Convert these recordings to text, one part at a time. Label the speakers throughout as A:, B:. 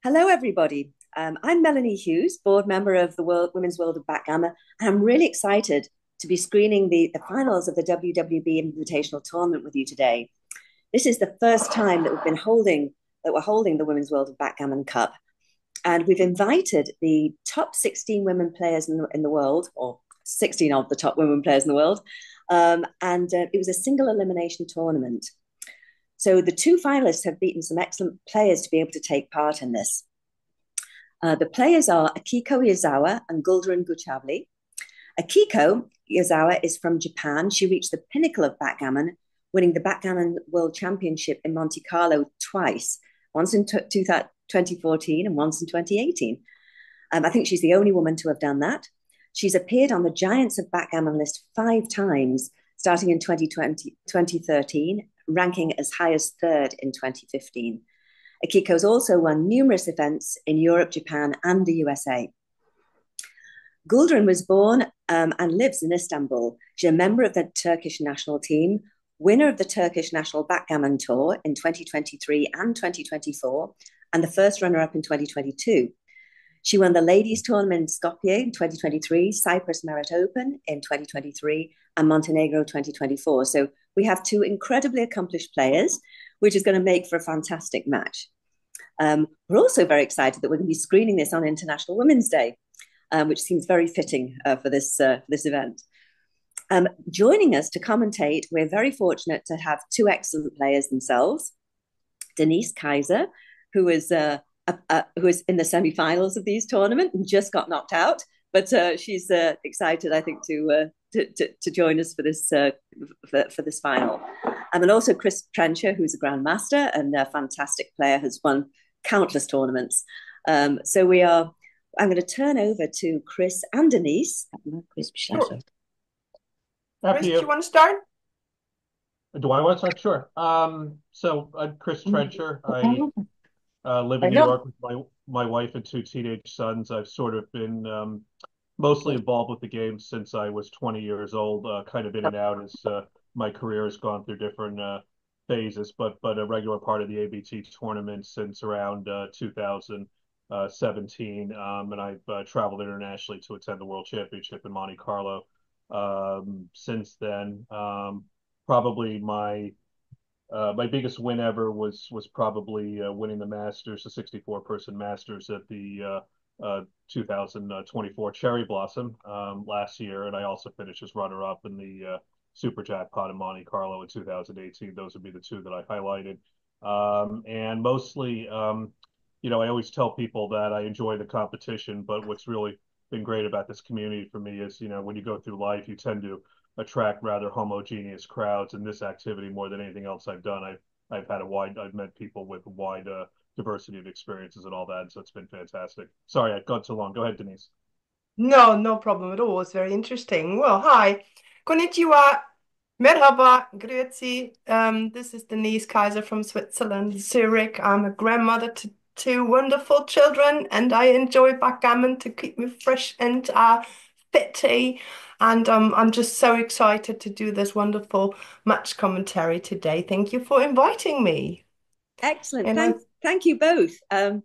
A: Hello, everybody. I'm Melanie Hughes, board member of the Women's World of Backgammon, and I'm really excited to be screening the finals of the WWB Invitational Tournament with you today. This is the first time that we're holding the Women's World of Backgammon Cup, and we've invited the top 16 women players in the world, or 16 of the top women players in the world, and it was a single elimination tournament. So the two finalists have beaten some excellent players to be able to take part in this. The players are Akiko Yazawa and Gülderen Gücavlı. Akiko Yazawa is from Japan. She reached the pinnacle of backgammon, winning the Backgammon World Championship in Monte Carlo twice, once in 2014 and once in 2018. I think she's the only woman to have done that. She's appeared on the Giants of Backgammon list 5 times, starting in 2013, ranking as high as 3rd in 2015. Akiko's also won numerous events in Europe, Japan, and the USA. Gülderen was born and lives in Istanbul. She's a member of the Turkish national team, winner of the Turkish National Backgammon Tour in 2023 and 2024, and the first runner-up in 2022. She won the Ladies Tournament in Skopje in 2023, Cyprus Merit Open in 2023, and Montenegro 2024. So we have 2 incredibly accomplished players, which is going to make for a fantastic match. We're also very excited that we're going to be screening this on International Women's Day, which seems very fitting for this event. Joining us to commentate, we're very fortunate to have 2 excellent players themselves. Denise Kaiser, who is in the semi-finals of these tournaments and just got knocked out, but she's excited, I think, to join us for this final. And also Chris Trencher, who's a Grandmaster and a fantastic player, has won countless tournaments. I'm going to turn over to Chris and Denise.
B: Sure.
C: Chris, do you want to start?
B: Do I want to start? Sure. So I'm Chris Trencher. I live in New York with my wife and 2 teenage sons. I've sort of been mostly involved with the game since I was 20 years old, kind of in and out as my career has gone through different phases, but a regular part of the ABT tournament since around 2017. And I've traveled internationally to attend the World Championship in Monte Carlo. Since then, probably my biggest win ever was probably winning the Masters, the 64-person Masters at the 2024 Cherry Blossom last year, and I also finished as runner-up in the Super Jackpot in Monte Carlo in 2018. Those would be the 2 that I highlighted. And mostly, I always tell people that I enjoy the competition, but what's really been great about this community for me is, when you go through life, you tend to attract rather homogeneous crowds. In this activity, more than anything else I've done, I've met people with a wide diversity of experiences and all that, so it's been fantastic. Sorry, I've gone too long. Go ahead, Denise.
C: No problem at all. It's very interesting. Well, hi. Konnichiwa. Merhaba. Grüezi. This is Denise Kaiser from Switzerland, Zurich. I'm a grandmother to 2 wonderful children, and I enjoy backgammon to keep me fresh and fit. And I'm just so excited to do this wonderful match commentary today. Thank you for inviting me.
A: Excellent. Thank you both. We'll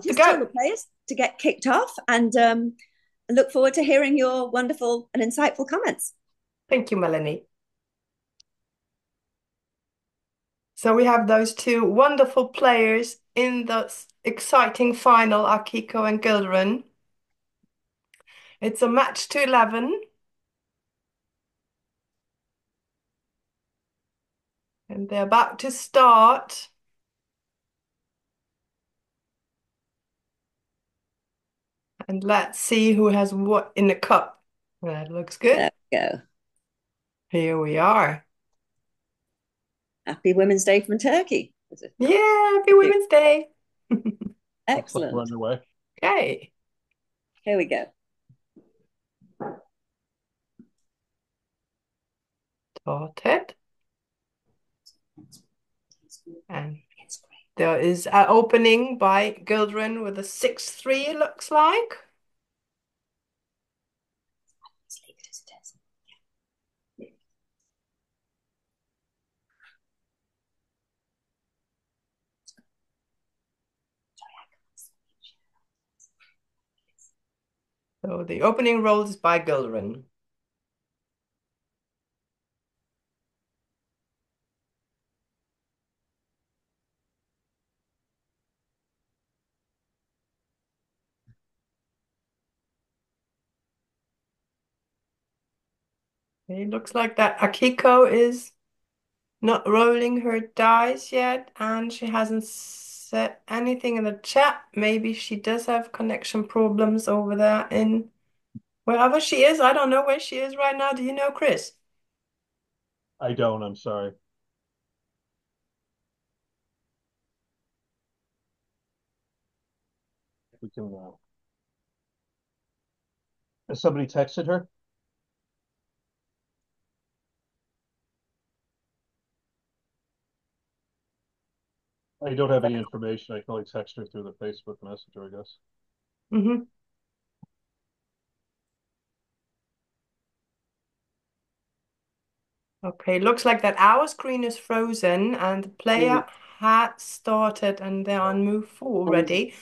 A: just tell the players to get kicked off and look forward to hearing your wonderful and insightful comments.
C: Thank you, Melanie. So we have those 2 wonderful players in the exciting final, Akiko and Gülderen. It's a match to 11. And they're about to start. And let's see who has what in the cup. That looks good.
A: There we go.
C: Here we are.
A: Happy Women's Day from Turkey.
C: Yeah, happy Women's Day.
A: Excellent.
B: We're underway.
C: Okay.
A: Here we go.
C: Started. And there is an opening by Gülderen with a 6-3, it looks like. So the opening rolls is by Gülderen. It looks like that Akiko is not rolling her dice yet, and she hasn't said anything in the chat. Maybe she does have connection problems over there in wherever she is. I don't know where she is right now. Do you know, Chris?
B: I don't. I'm sorry. We can. Has somebody texted her? I don't have any information. I can only text her through the Facebook Messenger, I guess.
C: Mm-hmm. Okay, looks like that our screen is frozen and the player had started and they're on move 4 already.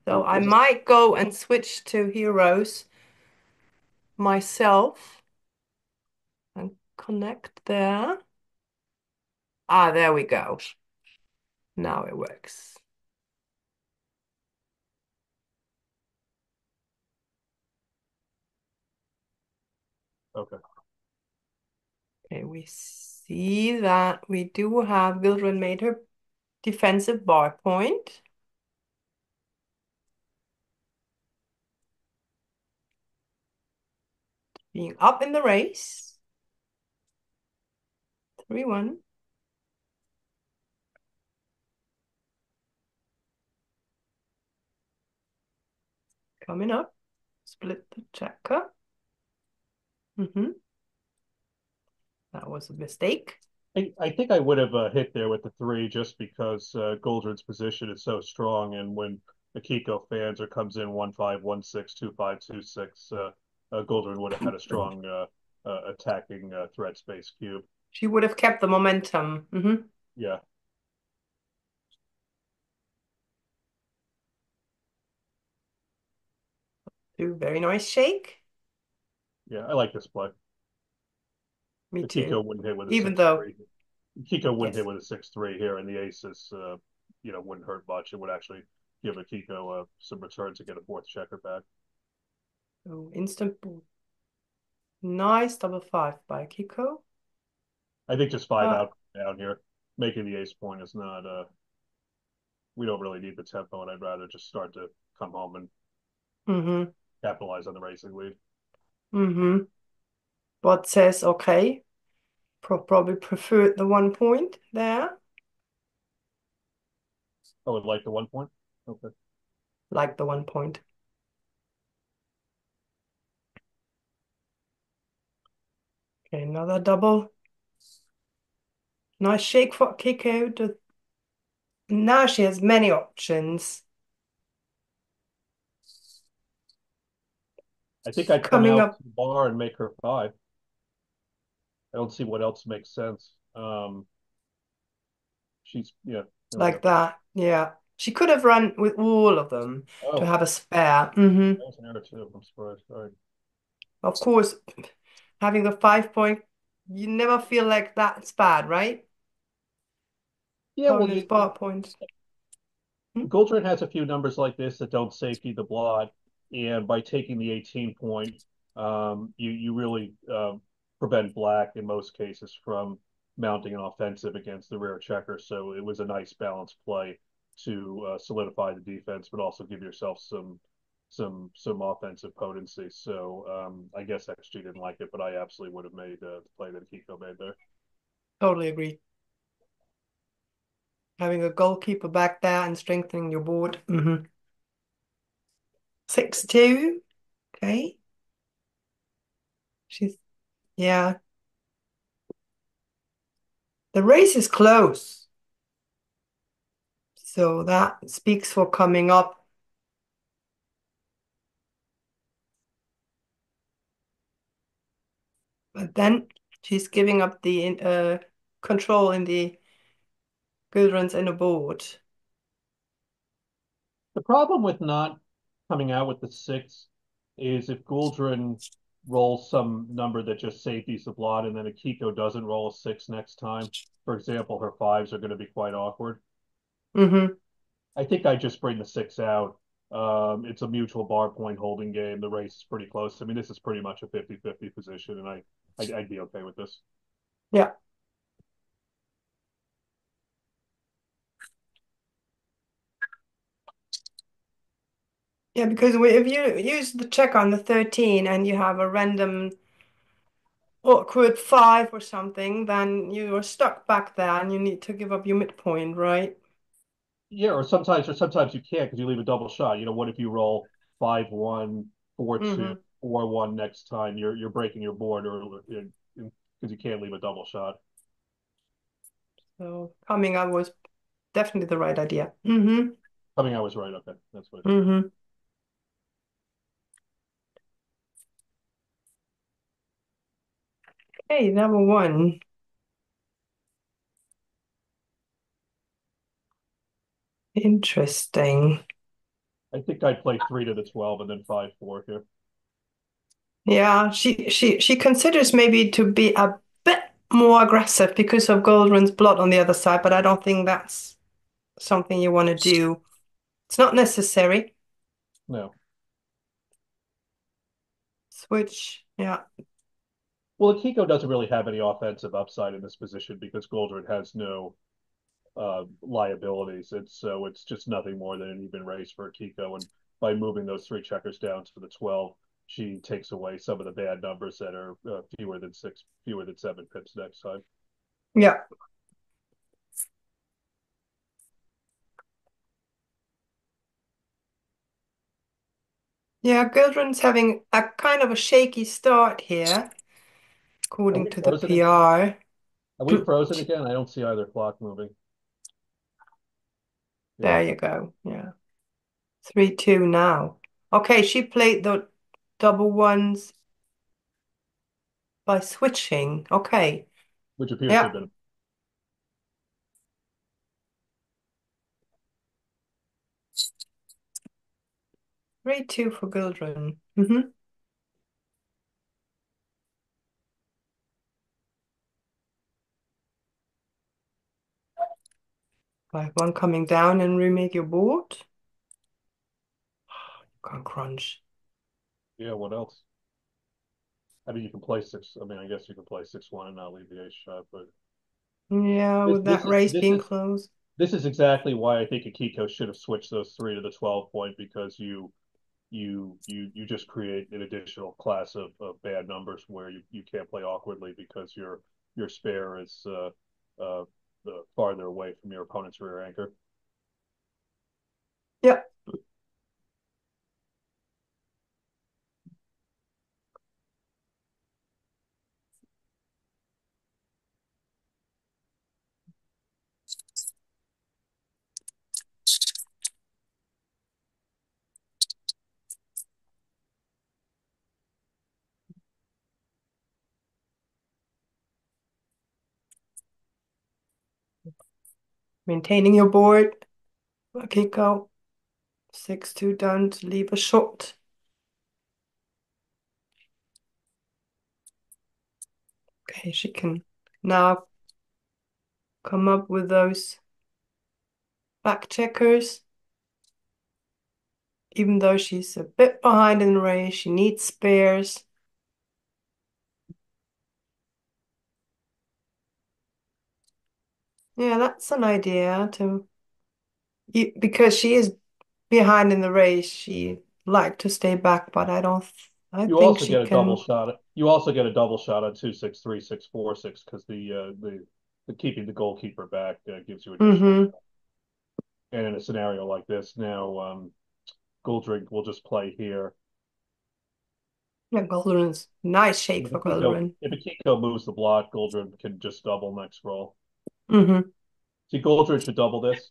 C: So I might go and switch to heroes myself and connect there. Ah, there we go. Now it works.
B: Okay.
C: Okay, we see that we do have Gülderen made her defensive bar point. Being up in the race. 3-1. Coming up. Split the checker. Mm-hmm. That was a mistake.
B: I think I would have hit there with the 3 just because Goldren's position is so strong, and when Akiko fans or comes in 1-5, 1-6, 2-5, 2-6, Goldren would have had a strong attacking threat space cube.
C: She would have kept the momentum. Mm-hmm.
B: Yeah.
C: Very nice shake.
B: Yeah, I like this play.
C: Me
B: Akiko
C: too.
B: wouldn't hit with a
C: Even though,
B: 6-3. Akiko wouldn't
C: yes.
B: hit with a 6-3 here, and the aces, wouldn't hurt much. It would actually give Akiko some return to get a 4th checker back.
C: Oh, instant ball. Nice double 5 by Kiko.
B: I think just 5 out down here, making the ace point is not. We don't really need the tempo, and I'd rather just start to come home and
C: Mm-hmm.
B: capitalize on the racing lead.
C: Mm-hmm. Bot says okay. Probably preferred the 1 point there.
B: I would like the 1 point. Okay.
C: Like the 1 point. Okay, another double. Nice shake for Kiko. Now she has many options.
B: I think I'd come
C: Coming
B: out
C: up
B: to the bar and make her 5. I don't see what else makes sense. She's there we
C: like
B: go.
C: that. Yeah. She could have run with all of them to
B: Oh,
C: have a spare. Mm-hmm.
B: that was an error too. I'm surprised. All right.
C: Of course, having the 5 point, you never feel like that's bad, right?
B: Yeah, well,
C: Opponent's bar point. Hmm?
B: Goldren has a few numbers like this that don't safety the blot, and by taking the 18 point, you really prevent black in most cases from mounting an offensive against the rear checker. So it was a nice balanced play to solidify the defense, but also give yourself some offensive potency. So I guess XG didn't like it, but I absolutely would have made the play that Kiko made there.
C: Totally agree. Having a goalkeeper back there and strengthening your board. 6-2. Okay. Yeah. The race is close. So that speaks for coming up. But then she's giving up the control in the Güldren's inner board.
B: The problem with not coming out with the 6 is if Gülderen rolls some number that just safeties the blot, and then Akiko doesn't roll a 6 next time. For example, her 5s are going to be quite awkward.
C: Mm-hmm.
B: I think I just bring the 6 out. It's a mutual bar point holding game. The race is pretty close. I mean, this is pretty much a 50-50 position, and I'd be okay with this.
C: Yeah. Yeah, because if you use the check on the 13 and you have a random awkward 5 or something, then you are stuck back there and you need to give up your midpoint, right?
B: Yeah, or sometimes you can't because you leave a double shot. What if you roll 5-1, 4-2,
C: Mm-hmm.
B: 4-1 next time? You're breaking your board, or because you can't leave a double shot.
C: So coming up was definitely the right idea. Mm-hmm.
B: Coming out was right. Okay, that's what.
C: Mm-hmm. Okay, number 1. Interesting.
B: I think I'd play 3 to the 12 and then 5-4 here.
C: Yeah, she considers maybe to be a bit more aggressive because of Güldren's blood on the other side, but I don't think that's something you want to do. It's not necessary.
B: No.
C: Switch, yeah.
B: Well, Akiko doesn't really have any offensive upside in this position because Gülderen has no liabilities. It's just nothing more than an even race for Akiko. And by moving those 3 checkers down to the 12, she takes away some of the bad numbers that are fewer than 7 pips next time.
C: Yeah. Yeah, Güldren's having a kind of a shaky start here,
B: Are
C: according
B: we
C: to the
B: frozen again?
C: PR.
B: Are we frozen again? I don't see either clock moving.
C: There
B: Yeah.
C: you go. Yeah. 3-2 now. Okay, she played the double ones by switching. Okay.
B: Which appears to have
C: Yeah.
B: been.
C: 3-2 for Gülderen. Mm-hmm. 5-1 coming down and remake your board. Can't crunch.
B: Yeah, what else? I mean, you can play 6. I mean, I guess you can play 6-1 and not leave the ace shot, but
C: Yeah,
B: this
C: with
B: this
C: that
B: is
C: race
B: this
C: being
B: is
C: close.
B: this is exactly why I think Akiko should have switched those 3 to the 12 point, because you just create an additional class of bad numbers where you can't play awkwardly because your spare is uh, farther away from your opponent's rear anchor.
C: Yeah. Maintaining your board. Okay, go. 6-2 down to leave a shot. Okay, she can now come up with those back checkers. Even though she's a bit behind in the race, she needs spares. Yeah, that's an idea because she is behind in the race. She like to stay back, but I
B: You
C: think
B: also
C: she
B: get a double
C: can.
B: shot. You also get a double shot on 2-6-3, 6-4-6 because the keeping the goalkeeper back gives you additional.
C: Mm-hmm.
B: And in a scenario like this, now Gülderen will just play here.
C: Yeah, Güldren's nice shape for Gülderen.
B: If Akiko moves the block, Gülderen can just double next roll.
C: Mm-hmm.
B: See, Gülderen should double this.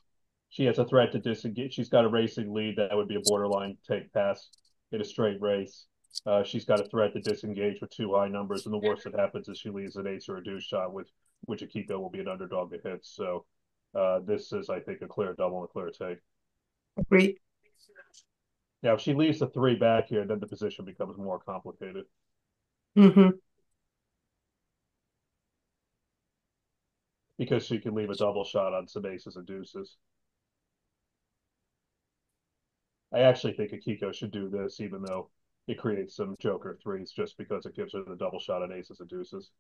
B: She has a threat to disengage. She's got a racing lead. That would be a borderline take pass in a straight race. She's got a threat to disengage with 2 high numbers, and the worst that happens is she leaves an ace or a deuce shot, with which Akiko will be an underdog to hit. So this is, I think, a clear double and a clear take.
C: Agreed.
B: Now, if she leaves the 3 back here, then the position becomes more complicated.
C: Mm-hmm.
B: Because she can leave a double shot on some aces and deuces. I actually think Akiko should do this, even though it creates some joker threes, just because it gives her the double shot on aces and deuces.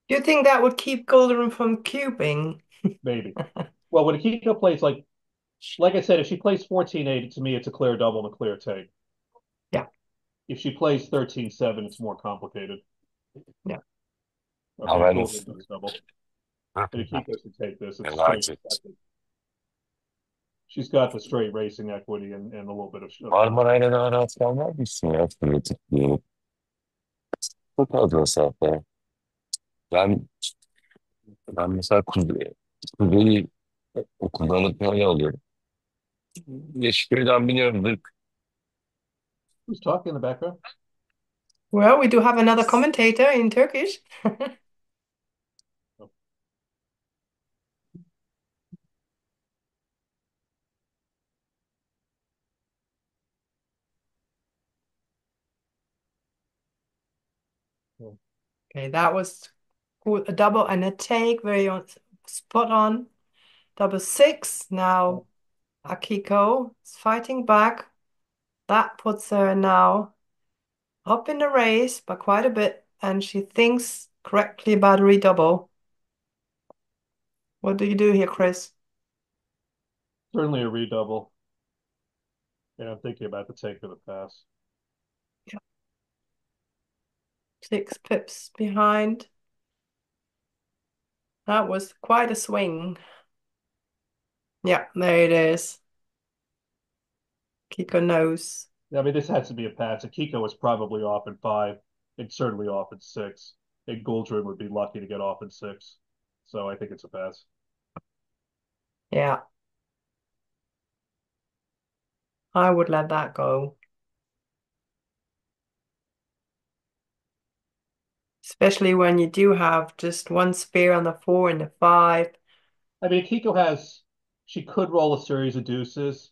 C: Do you think that would keep Gülderen from cubing?
B: Maybe. Well, when Akiko plays like I said, if she plays 14-8, to me, it's a clear double and a clear take.
C: Yeah.
B: If she plays 13-7, it's more complicated.
C: Yeah.
B: Okay, Gülderen does double. And Akiko should take this. It's straight. She's got the straight racing equity and a little bit of.
D: Marmaray'la da arası kalmaz mısın ya? Fanatik diye. Çok az mesafe. Ben, ben mesela kuzeyi okuldan alırken öyle alıyorum. Yeşilköy'den biniyorum.
B: Who's talking in the background?
C: Well, we do have another commentator in Turkish. Okay, that was a double and a take, very spot on. Double 6. Now Akiko is fighting back. That puts her now up in the race by quite a bit, and she thinks correctly about a redouble. What do you do here, Chris?
B: Certainly a redouble. Yeah, I'm thinking about the take of the pass.
C: Yeah. 6 pips behind. That was quite a swing. Yeah, there it is. Kiko knows.
B: Yeah, I mean, this has to be a pass. Akiko was probably off in 5. It's certainly off in 6. And Gülderen would be lucky to get off in 6. So I think it's a pass.
C: Yeah. I would let that go. Especially when you do have just one spare on the 4 and the 5.
B: I mean, she could roll a series of deuces,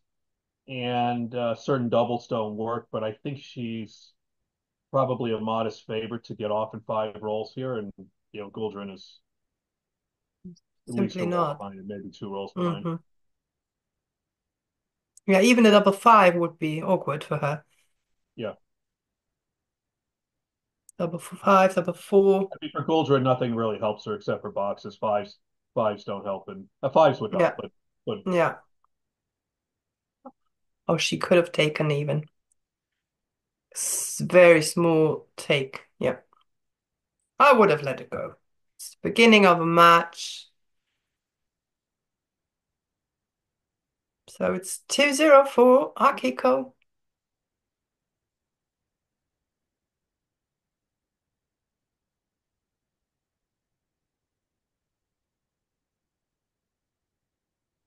B: and certain doubles don't work, but I think she's probably a modest favorite to get off in 5 rolls here, and Gülderen is at least
C: Simply
B: a roll
C: not.
B: behind, maybe 2 rolls behind.
C: Mm-hmm. Yeah, even a double 5 would be awkward for her.
B: Yeah.
C: Double 5, double 4.
B: I mean, for Gülderen, nothing really helps her except for boxes. Fives don't help, and 5s would help,
C: Yeah.
B: but
C: Yeah. Oh, she could have taken even. Very small take. Yeah. I would have let it go. It's the beginning of a match. So it's 2-0 for Akiko.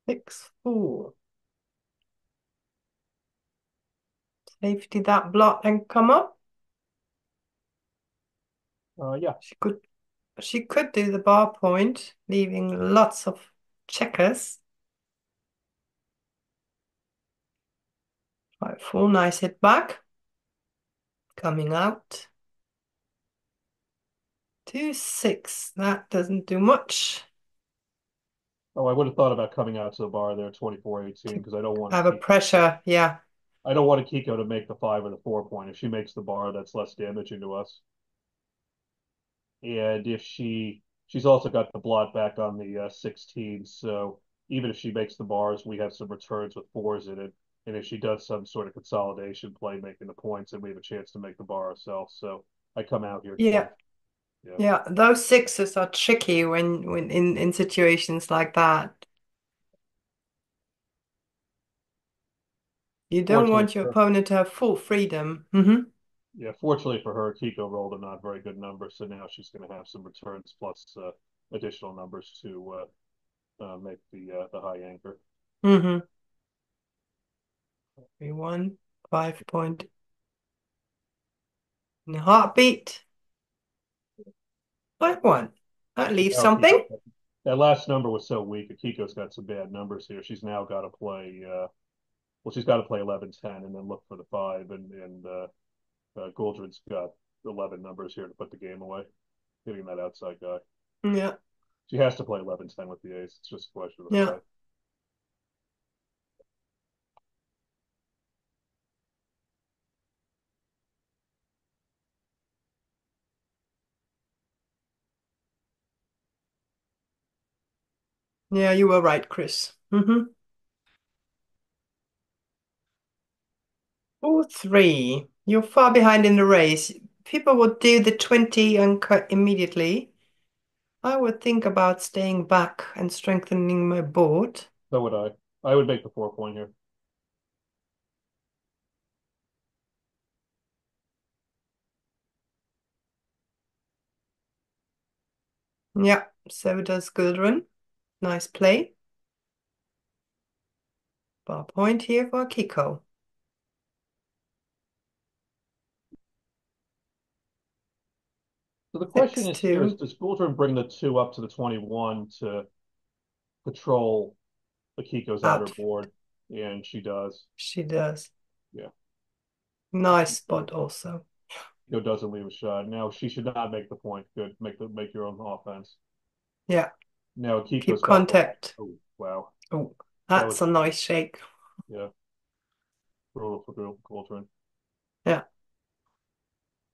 C: Six, 4. Safety that block and come up.
B: yeah.
C: She could do the bar point, leaving lots of checkers. 5-4, nice hit back. Coming out. 2-6, that doesn't do much.
B: Oh, I would have thought about coming out to the bar there 24-18 because I don't want
C: Have a pressure, yeah.
B: I don't want Akiko to make the 5 or the 4 point. If she makes the bar, that's less damaging to us. And if she's also got the blot back on the 16, so even if she makes the bars, we have some returns with 4s in it. And if she does some sort of consolidation play, making the points, then we have a chance to make the bar ourselves. So I come out here.
C: Yeah. Yeah, those 6s are tricky when in situations like that. You don't want your opponent to have full freedom. Mm-hmm.
B: Yeah, fortunately for her, Akiko rolled a not very good number, so now she's going to have some returns plus additional numbers to make the high anchor.
C: Mm-hmm. 1 5 point in a heartbeat. 5-1. That leaves something.
B: That last number was so weak. Akiko's got some bad numbers here. She's now got to play Well, she's got to play 11-10 and then look for the 5, and Güldren's got 11 numbers here to put the game away, hitting that outside guy.
C: Yeah.
B: She has to play 11-10 with the ace. It's just a question of the
C: Yeah.
B: 5.
C: Yeah, you were right, Chris. 4-3. You're far behind in the race. People would do the 20 and cut immediately. I would think about staying back and strengthening my board.
B: So would I. I would make the 4-point here.
C: Yeah, so does Gülderen. Nice play. Bar point here for Akiko.
B: So the question is here
C: 6-2.
B: is, does Gülderen bring the 2 up to the 21 to patrol Akiko's outer
C: Out.
B: board? And she does.
C: She does.
B: Yeah.
C: Nice spot also.
B: Akiko doesn't leave a shot. Now she should not make the point. Good. Make your own offense.
C: Yeah.
B: Now Akiko's
C: Keep
B: got
C: contact.
B: Oh, wow.
C: Oh, that's a nice shake.
B: Yeah. Brutal for Gülderen.
C: Yeah.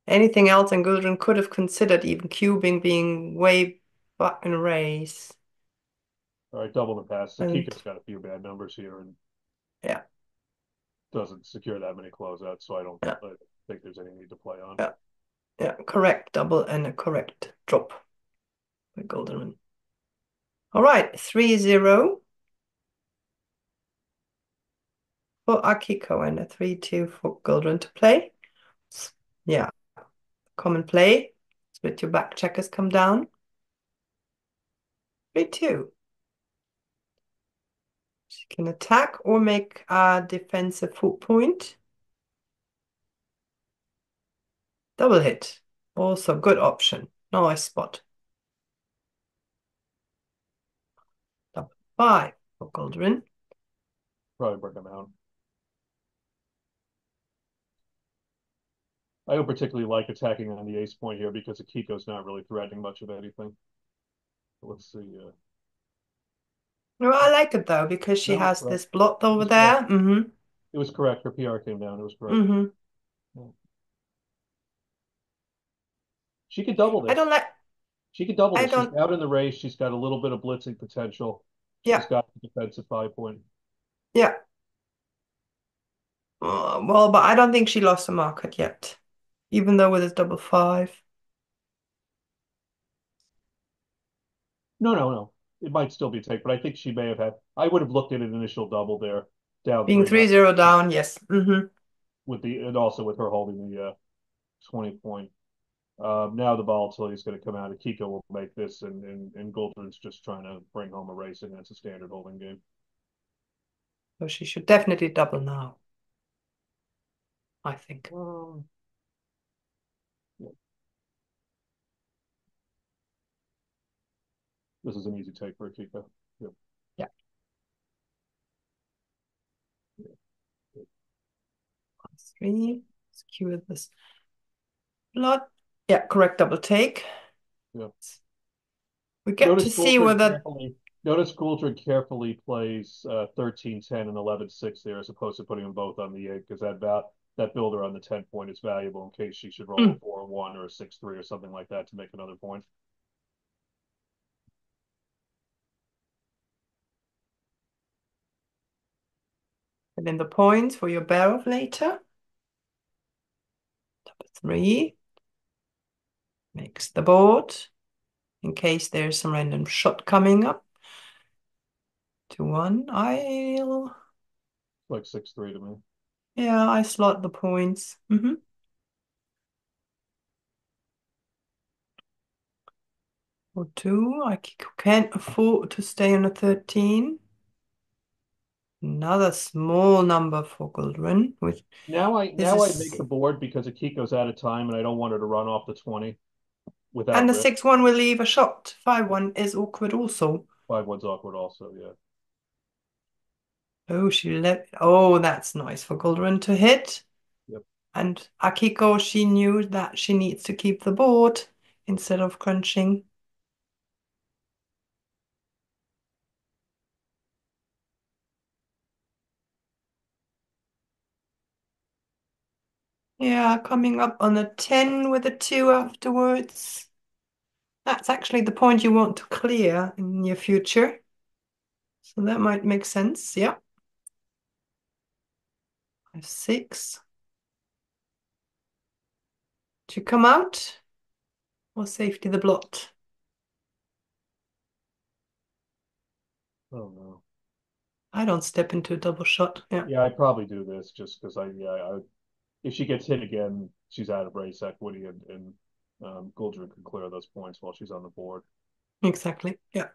C: Anything else, and Gülderen could have considered even cubing, being way back in race.
B: All right, double the pass.
C: And
B: Akiko's got a few bad numbers here and
C: yeah,
B: doesn't secure that many closeouts, so I don't think there's any need to play on.
C: yeah, yeah. Correct double and a correct drop by Gülderen. All right, 3-0 for Akiko and a 3-2 for Gülderen to play. Yeah, common play. Split your back checkers come down. 3-2. She can attack or make a defensive foot point. Double hit. Also good option. Nice spot. Double 5 for Gülderen.
B: Probably bring them out. I don't particularly like attacking on the ace point here because Akiko's not really threatening much of anything. Let's see.
C: No, I like it though because she has this blot over there.
B: It was correct. Her PR came down. It was correct. Yeah. She could double this.
C: I don't like.
B: She could double this. She's out in the race. She's got a little bit of blitzing potential. She's got the defensive 5-point.
C: Yeah. Well, but I don't think she lost the market yet, even though with his double 5.
B: No. It might still be take, but I think she may have had. I would have looked at an initial double there, down
C: being 3-0 down. Yes.
B: With and also with her holding the 20-point. Now the volatility is going to come out. Akiko will make this, and Güldren's just trying to bring home a race, and that's a standard holding game.
C: So she should definitely double now, I think.
B: Yeah. This is an easy take for Akiko. Yep.
C: Yeah. 3. Secure this blot. Yeah, correct double take.
B: Yeah.
C: We get to see whether.
B: Notice Gülderen carefully plays 13-10 and 11-6 there, as opposed to putting them both on the 8, because that builder on the 10-point is valuable in case she should roll a 4-1 or a 6-3 or something like that to make another point.
C: And then the points for your barrel later. Double 3. Makes the board in case there's some random shot coming up. 2-1. I'll.
B: Like 6-3 to me.
C: Yeah, I slot the points. 4-2. I can't afford to stay on a 13. Another small number for Gülderen.
B: Now I make the board because Akiko's out of time and I don't want her to run off the 20 without
C: and the
B: risk.
C: 6-1 will leave a shot. 5-1 is awkward also.
B: 5-1's awkward also, yeah.
C: Oh, oh, that's nice for Gülderen to hit.
B: Yep.
C: And Akiko, she knew that she needs to keep the board instead of crunching. Yeah, coming up on a 10 with a 2 afterwards. That's actually the point you want to clear in your future. So that might make sense, yeah. 6. To come out or safety the blot?
B: Oh no.
C: I don't step into a double shot. Yeah.
B: Yeah, I'd probably do this just because if she gets hit again, she's out of race equity, and Gülderen can clear those points while she's on the board.
C: Exactly. Yeah.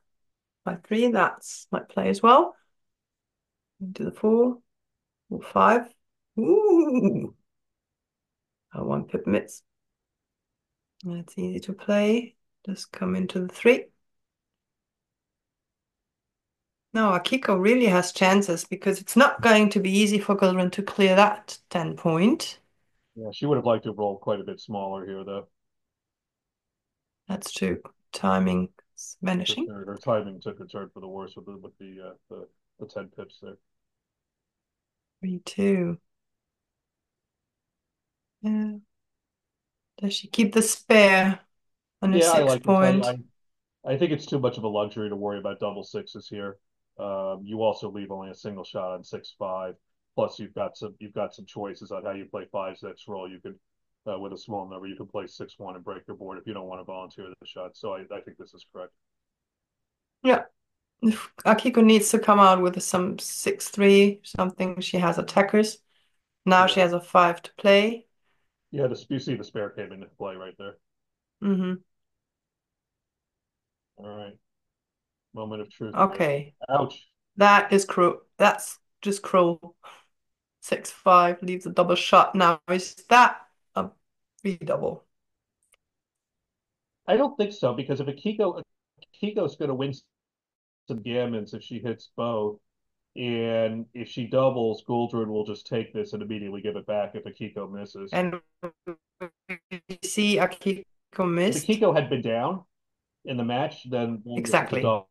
C: 5-3, that's my play as well. Into the 4 or 5. Ooh. A 1 pip miss. That's easy to play. Just come into the 3. No, Akiko really has chances because it's not going to be easy for Gülderen to clear that 10 point.
B: Yeah, she would have liked to roll quite a bit smaller here, though.
C: That's true. Timing is vanishing.
B: Her timing took a turn for the worse with the 10 pips there.
C: 3-2. Yeah. Does she keep the spare on her
B: Yeah, I
C: 6
B: like this.
C: point?
B: I think it's too much of a luxury to worry about double sixes here. You also leave only a single shot on 6-5. Plus, you've got some choices on how you play 5-6 roll. You could with a small number, you can play 6-1 and break your board if you don't want to volunteer the shot. So I think this is correct.
C: Yeah. If Akiko needs to come out with some 6-3 something, she has attackers. Now she has a 5 to play.
B: Yeah, you see the spare came into play right there.
C: Mm-hmm.
B: All right. Moment of truth.
C: Okay.
B: There. Ouch.
C: That is cruel. That's just cruel. 6-5 leaves a double shot. Now is that a redouble?
B: I don't think so because if Akiko's going to win some gammons if she hits both. And if she doubles, Gülderen will just take this and immediately give it back if Akiko misses.
C: And we see Akiko
B: If
C: missed.
B: Akiko had been down in the match, then this is a
C: Exactly.
B: double.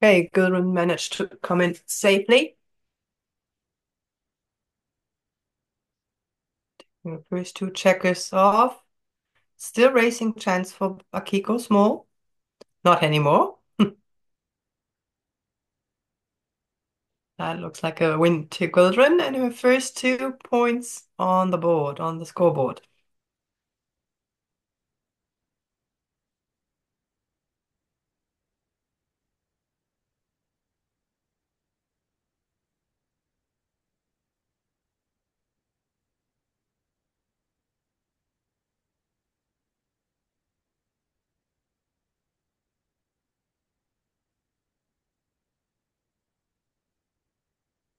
C: Okay, Gülderen managed to come in safely. The first 2 checkers off. Still racing chance for Akiko small. Not anymore. That looks like a win to Gülderen and her first 2 points on the board, on the scoreboard.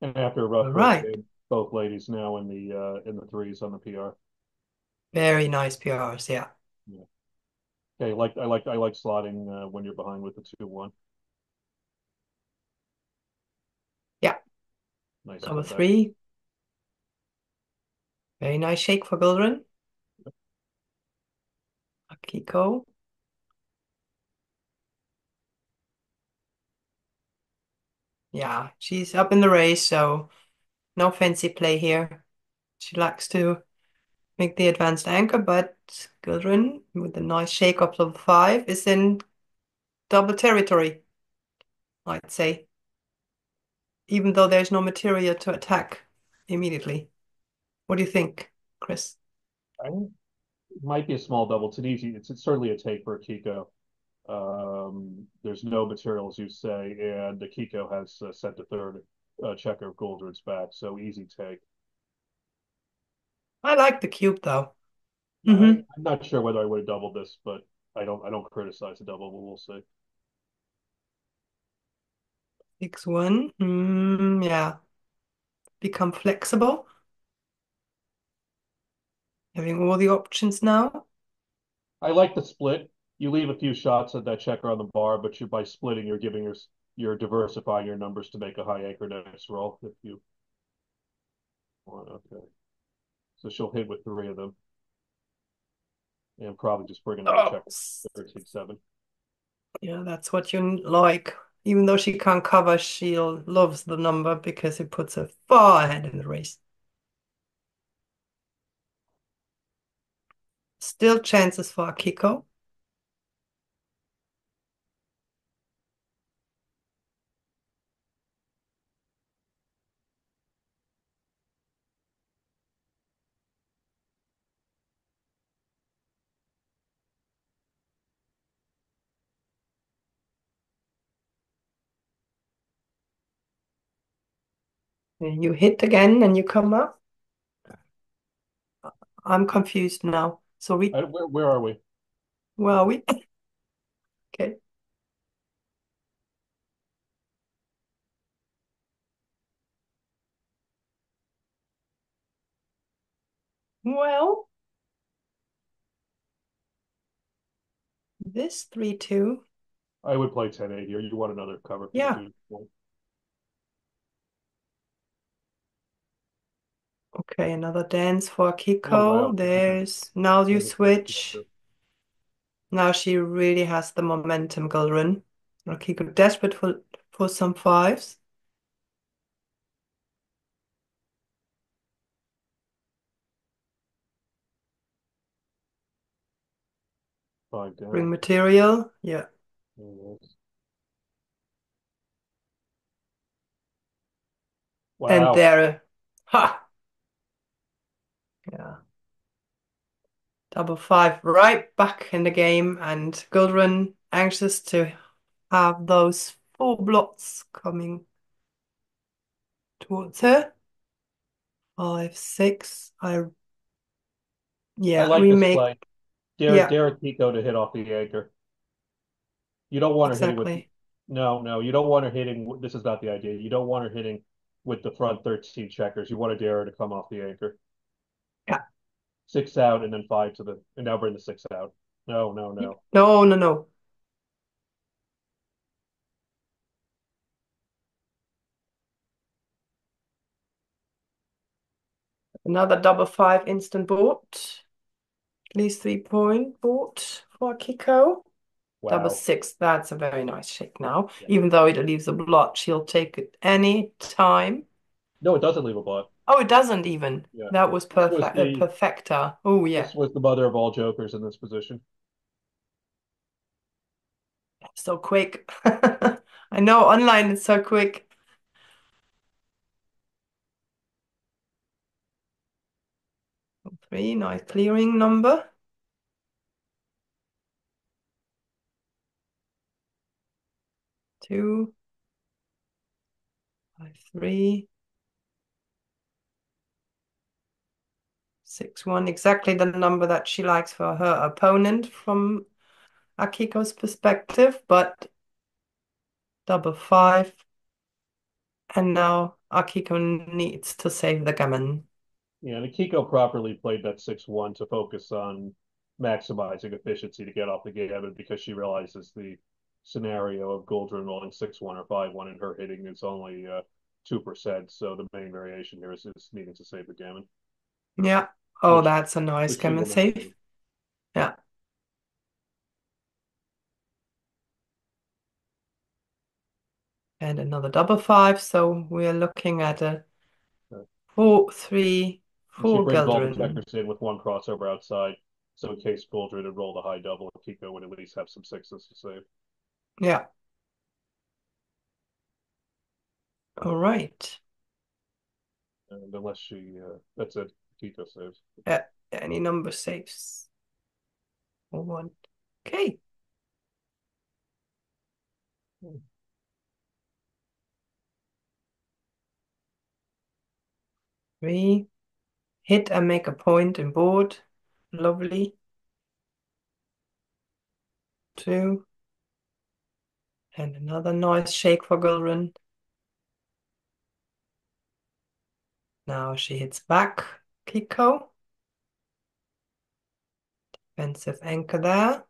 B: And after a rough
C: All
B: first
C: right.
B: game, both ladies now in the threes on the PR.
C: Very nice PRs, yeah.
B: Yeah. Okay, I like slotting when you're behind with the 2-1.
C: Yeah.
B: Nice
C: Number
B: comeback.
C: 3. Very nice shake for Gülderen. Akiko. Yeah, she's up in the race, so no fancy play here. She likes to make the advanced anchor, but Gülderen, with a nice shake up level 5, is in double territory, I'd say. Even though there's no material to attack immediately. What do you think, Chris?
B: It might be a small double. It's certainly a take for Akiko. There's no material, as you say, and Akiko has sent a third checker of Gülderen back, so easy take.
C: I like the cube though.
B: I'm not sure whether I would have doubled this, but I don't criticize a double, but we'll see.
C: 6-1. Yeah. Become flexible. Having all the options now.
B: I like the split. You leave a few shots at that checker on the bar, but by splitting, you're giving you're diversifying your numbers to make a high anchor next roll if you want. Okay. So she'll hit with three of them. And probably just bring another check 13-7.
C: Yeah, that's what you like. Even though she can't cover, she loves the number because it puts her far ahead in the race. Still chances for Akiko. And you hit again and you come up. I'm confused now. So
B: where are we?
C: Where are we? Okay. Well, this 3-2.
B: I would play 10-8 here. You want another cover.
C: Yeah. Okay, another dance for Akiko.
B: Oh, wow.
C: There's now you switch. Now she really has the momentum, Gülderen. Akiko desperate for some fives.
B: Five down.
C: Bring material. Yeah.
B: Wow.
C: And there, ha! Yeah. Double five right back in the game, and Gülderen anxious to have those four blots coming towards her. 5, 6.
B: I like
C: we
B: this
C: make
B: play. Dare Akiko to hit off the anchor. You don't want her hitting with no, you don't want her hitting. This is not the idea. You don't want her hitting with the front 13 checkers. You want to dare her to come off the anchor.
C: Yeah.
B: 6 out and then 5 to the and now bring the 6 out. No.
C: No. Another double five instant board. At least 3-point board for Akiko.
B: Wow.
C: Double 6. That's a very nice shake now. Yeah. Even though it leaves a blot, she'll take it any time.
B: No, it doesn't leave a blot.
C: Oh, it doesn't even.
B: Yeah.
C: That was perfect. Perfecta. Oh, yeah.
B: This was the mother of all jokers in this position.
C: So quick. I know online it's so quick. 3, nice clearing number. 2, 5, 3, 6, 1. Exactly the number that she likes for her opponent from Akiko's perspective, but double 5. And now Akiko needs to save the gammon.
B: Yeah, and Akiko properly played that 6-1 to focus on maximizing efficiency to get off the gammon because she realizes the scenario of Gülderen rolling 6-1 or 5-1 and her hitting is only 2%. So the main variation here is needing to save the gammon.
C: Yeah. Oh, that's a nice gammon save. Yeah. And another double 5. So we're looking at a 4, 3, 4
B: she brings all the
C: Gülderen.
B: checkers in with one crossover outside. So in case Gülderen had rolled a high double, Akiko would at least have some sixes to save.
C: Yeah. All right.
B: And unless she, that's it. Akiko saves.
C: Any number saves. Or 1. Okay. Three. Hit and make a point in board. Lovely. 2. And another nice shake for Gülderen. Now she hits back, Akiko. Defensive anchor there.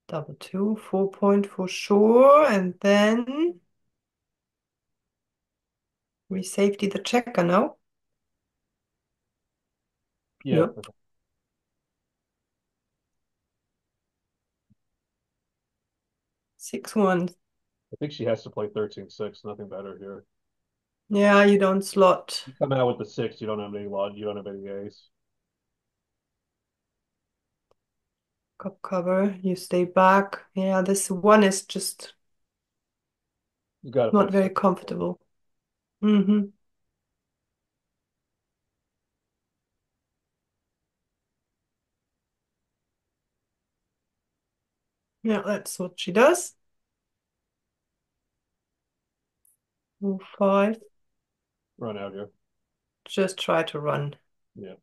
C: Double two, 4-point for sure. And then we safety the checker now.
B: Yeah.
C: Yep. 6-1.
B: I think she has to play 13-6, nothing better here.
C: Yeah, you don't slot.
B: You come out with the 6, you don't have any lot, you don't have any ace.
C: Cup cover, you stay back. Yeah, this one is just
B: You got to
C: not
B: play
C: very
B: 6.
C: comfortable. Mm-hmm. Yeah, that's what she does. Move 5.
B: Run out here.
C: Just try to run.
B: Yeah.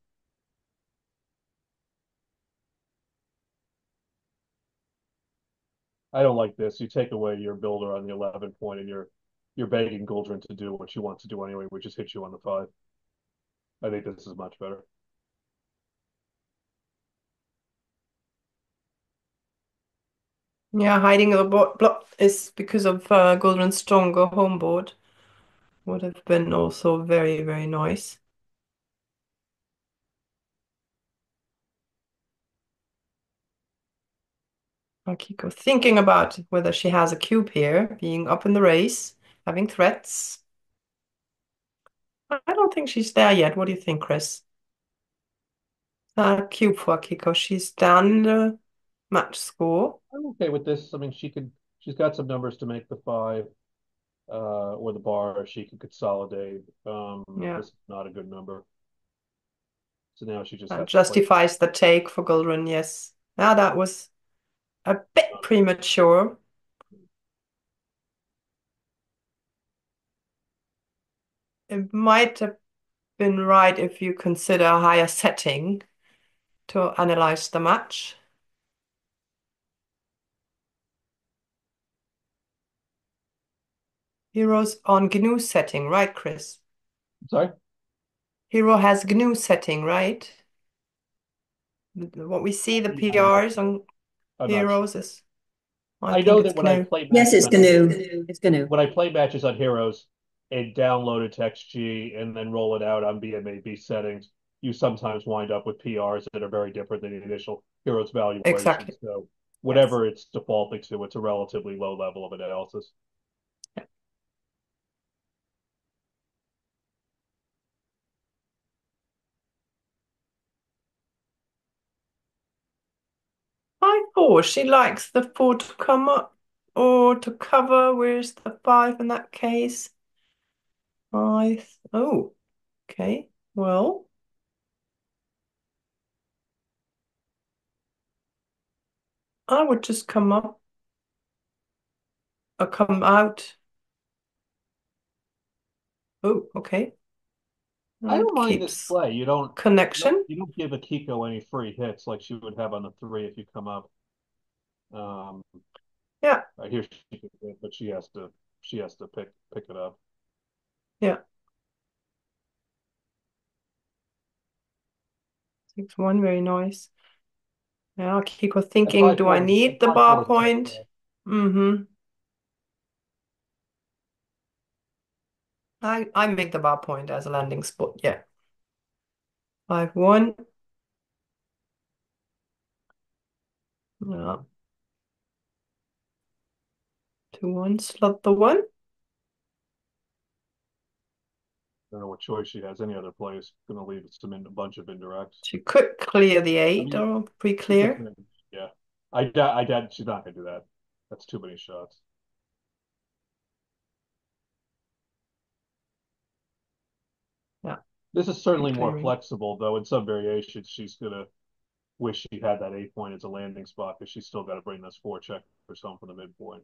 B: I don't like this. You take away your builder on the 11 point, and you're begging Gülderen to do what she wants to do anyway, which is hit you on the 5. I think this is much better.
C: Yeah, hiding the block is because of Gülderen stronger home board. Would have been also very, very nice. Akiko thinking about whether she has a cube here, being up in the race, having threats. I don't think she's there yet. What do you think, Chris? Cube for Akiko. She's down the match score.
B: I'm okay with this. I mean, she's got some numbers to make the 5, or the bar. She could consolidate.
C: Yeah.
B: This is not a good number. So now she just
C: That
B: has to play.
C: justifies the take for Gülderen, yes. Now that was a bit premature. It might have been right if you consider a higher setting to analyze the match. Heroes on GNU setting, right, Chris?
B: Sorry?
C: Hero has GNU setting, right? What we see, the PRs on
B: I'm not sure.
C: Heroes is,
B: I
C: think
B: know
C: it's
B: that when I
C: GNU.
B: play
A: Yes,
B: matches
A: it's
B: on
A: GNU. It's GNU.
B: when I play matches on Heroes and download a text G and then roll it out on BMAB settings, you sometimes wind up with PRs that are very different than the initial Heroes valuation.
C: Exactly.
B: So
C: Yes.
B: whatever it's defaulting to, it's a relatively low level of analysis.
C: I thought she likes the 4 to come up or to cover. Where's the 5 in that case? Oh, okay. Well, I would just come up or come out. Oh, okay.
B: I
C: It
B: don't mind this
C: keeps
B: play.
C: connection.
B: You don't give Akiko any free hits like she would have on the 3 if you come up.
C: Yeah,
B: I hear she can hit, but she has to pick it up.
C: yeah. 6-1, very nice. Now Akiko thinking, do I need the bar point? Mm-hmm. I make the bar point as a landing spot, yeah. 5-1. Yeah. 2-1, slot the 1.
B: I don't know what choice she has. Any other play is going to leave a bunch of indirects.
C: She could clear the 8
B: I mean,
C: or pre-clear.
B: Yeah, I doubt she's not going to do that. That's too many shots.
C: Yeah.
B: This is certainly more
C: Pre-clearing.
B: flexible, though. In some variations, she's going to wish she had that 8 point as a landing spot because she's still got to bring this 4 check or something from the midpoint.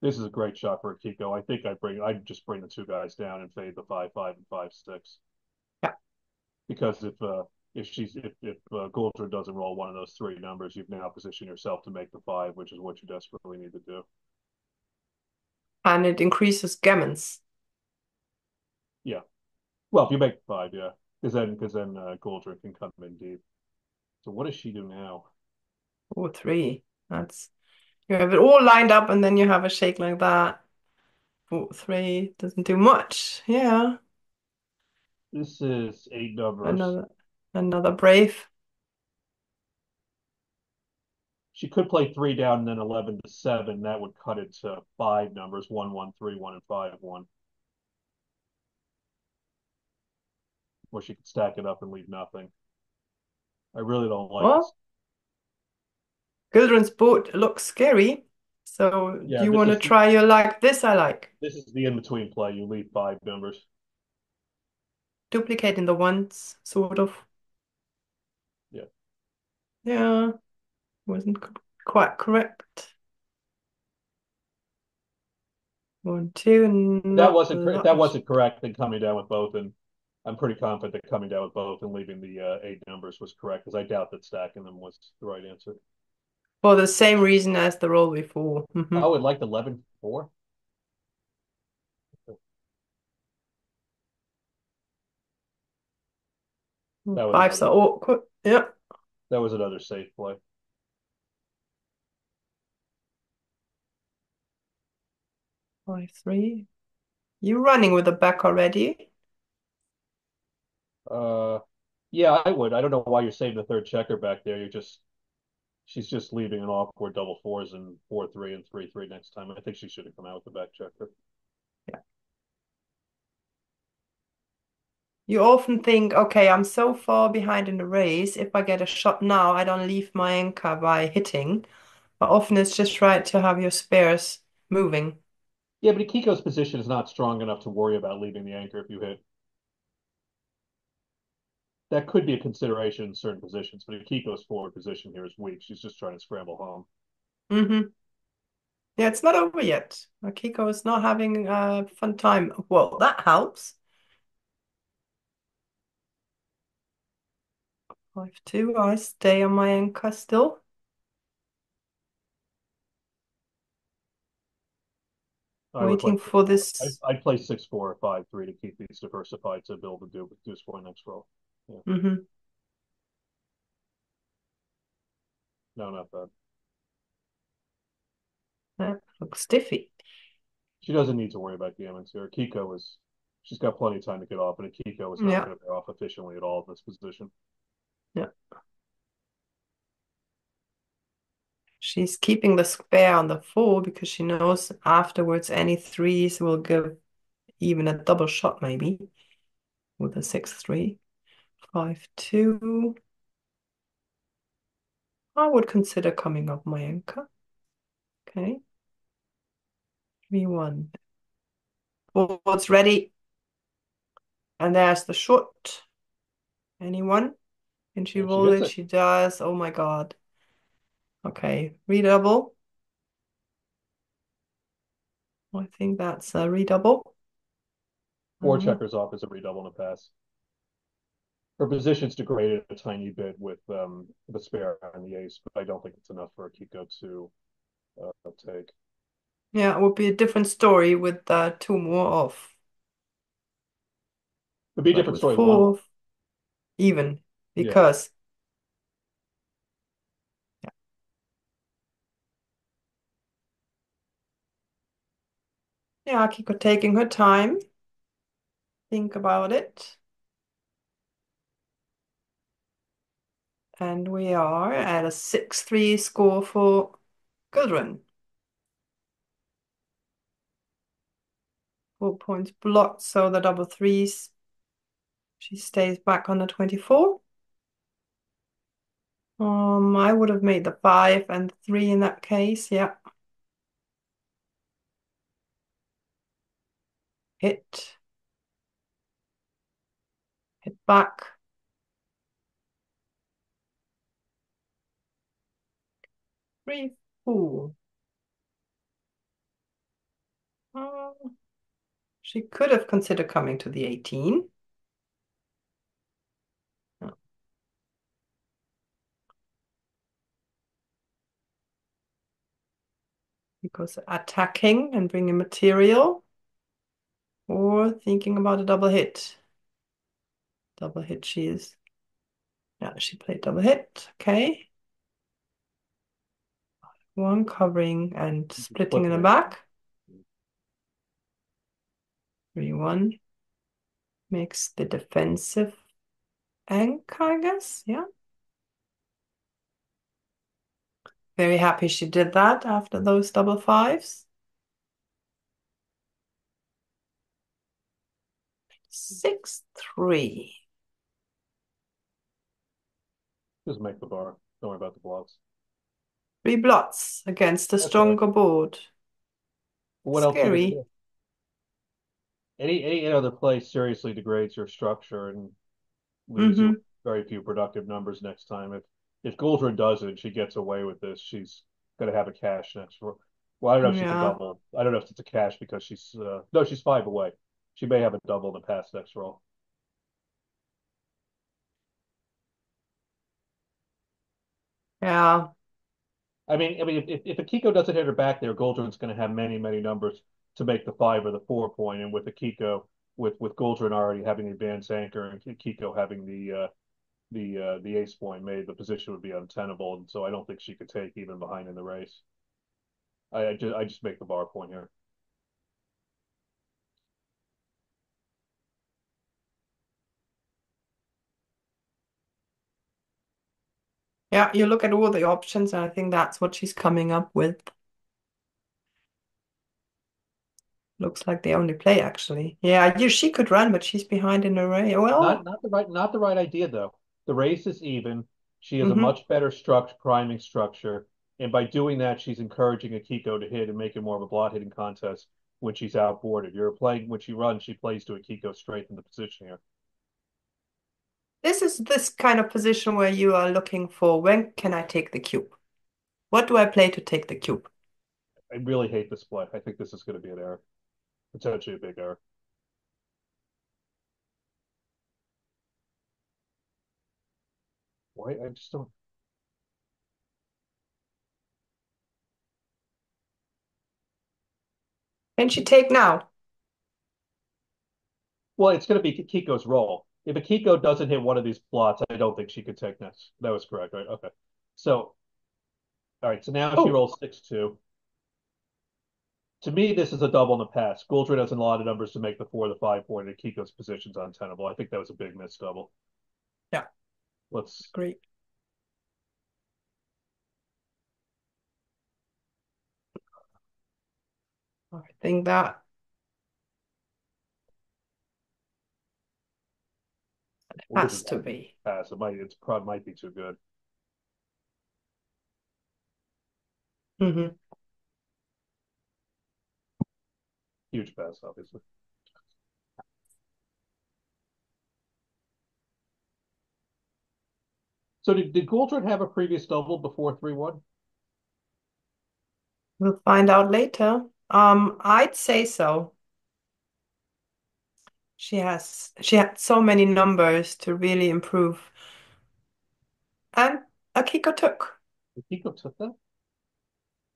B: This is a great shot for Akiko. I think I'd just bring the 2 guys down and fade the 5-5 and 5-6.
C: Yeah.
B: Because if Gülderen doesn't roll one of those 3 numbers, you've now positioned yourself to make the 5, which is what you desperately need to do.
C: And it increases gammons.
B: Yeah. Well, if you make 5, yeah. Because then Gülderen can come in deep. So what does she do now?
C: Or 3. That's you have it all lined up and then you have a shake like that. 4, 3 doesn't do much. Yeah.
B: This is 8 numbers.
C: Another brave.
B: She could play 3 down and then 11 to 7. That would cut it to 5 numbers: 1, 1, 3, 1, and 5, 1. Or she could stack it up and leave nothing. I really don't like this.
C: Well, Gilderen's board looks scary. So do
B: Yeah,
C: you
B: this
C: want to
B: is
C: try your luck? This I like.
B: this is the in-between play. You leave 5 numbers.
C: Duplicating the ones, sort of.
B: Yeah.
C: Yeah. Wasn't quite correct. 1, 2,
B: That
C: not
B: wasn't
C: a
B: that wasn't correct. Then coming down with both, and I'm pretty confident that coming down with both and leaving the 8 numbers was correct, because I doubt that stacking them was the right answer.
C: For the same reason as the roll before.
B: Oh, it liked 11-4. That was
C: 5s are
B: another.
C: awkward. Yeah.
B: That was another safe play.
C: 5, 3. You running with the back already?
B: Yeah, I would. I don't know why you're saving the third checker back there. She's just leaving an awkward double 4s and 4-3 and 3-3 next time. I think she should have come out with the back checker.
C: Yeah. You often think, okay, I'm so far behind in the race. If I get a shot now, I don't leave my anchor by hitting. But often it's just right to have your spares moving.
B: Yeah, but Akiko's position is not strong enough to worry about leaving the anchor if you hit. That could be a consideration in certain positions, but Akiko's forward position here is weak. She's just trying to scramble home.
C: Mm-hmm. Yeah, it's not over yet. Akiko is not having a fun time. Well, that helps. 5, 2. I stay on my anchor still. Waiting for this.
B: I'd play 6-4 or 5-3 to keep these diversified to build a deuce 4 next roll. Yeah.
C: Mm-hmm.
B: No, not bad.
C: That looks stiffy.
B: She doesn't need to worry about gammons here. She's got plenty of time to get off, and Akiko is not
C: Yeah.
B: going to bear off efficiently at all in this position.
C: Yeah. She's keeping the spare on the 4 because she knows afterwards any 3s will give even a double shot maybe with a 6-3. 5, 2. I would consider coming off my anchor. Okay. 3, 1. Board's ready. And there's the shot. Anyone? Can she
B: And she
C: roll
B: hits
C: it?
B: it.
C: She does. Oh my God. Okay. Redouble. I think that's a redouble.
B: 4 checkers off is a redouble and a pass. Her position's degraded a tiny bit with the spare and the ace, but I don't think it's enough for Akiko to take.
C: Yeah, it would be a different story with 2 more off.
B: It'd be a
C: But
B: different
C: with
B: story.
C: 4
B: One.
C: off, even.
B: Yeah.
C: Because, yeah. Yeah, Akiko taking her time. Think about it. And we are at a 6-3 score for Gülderen. 4 points blocked, so the double 3s. She stays back on the 24. I would have made the 5 and 3 in that case, yeah. Hit. Hit back. 3, 4. She could have considered coming to the 18. Oh. Because attacking and bringing material, or thinking about a double hit. Double hit she is. Yeah, she played double hit. Okay. One covering and splitting in the back. 3-1 makes the defensive anchor, I guess. Yeah. Very happy she did that after those double fives. 6-3.
B: Just make the bar. Don't worry about the blocks.
C: 3 blots against a stronger board.
B: What else are you gonna
C: Scary.
B: do? Any other play seriously degrades your structure and leaves you with very few productive numbers next time. If Gülderen does it, she gets away with this. She's gonna have a cash next roll. Well, I don't know if she can double. I don't know if it's a cash because she's no, she's 5 away. She may have a double in the pass next roll.
C: Yeah.
B: I mean, if Akiko doesn't hit her back there, Güldren's going to have many, many numbers to make the 5 or the 4 point. And with Akiko, with Güldren already having the advanced anchor and Akiko having the ace point made, the position would be untenable. And so I don't think she could take even behind in the race. I just make the bar point here.
C: Yeah, you look at all the options, and I think that's what she's coming up with. Looks like the only play, actually. Yeah, she could run, but she's behind in the race. Well,
B: not the right idea though. The race is even. She has a much better priming structure, and by doing that, she's encouraging Akiko to hit and make it more of a blot hitting contest when she's outboarded. You're playing when she runs, she plays to Akiko's strength in the position here.
C: this is this kind of position where you are looking for, when can I take the cube? What do I play to take the cube?
B: I really hate this play. I think this is going to be an error, potentially a big error. Why? I just don't.
C: Can she take now?
B: Well, it's going to be Akiko's roll. If Akiko doesn't hit one of these blots, I don't think she could take next. That was correct, right? Okay. So, all right. So now she rolls 6-2. To me, this is a double in the pass. Gülderen has a lot of numbers to make the 4 or the 5 point, and Akiko's position's untenable. I think that was a big miss double.
C: Yeah.
B: Let's.
C: Great. I think that has to be.
B: Pass. It probably might be too good. Huge pass, obviously. So did Gülderen have a previous double before 3-1?
C: We'll find out later. I'd say so. She had so many numbers to really improve. And Akiko took.
B: Akiko took that?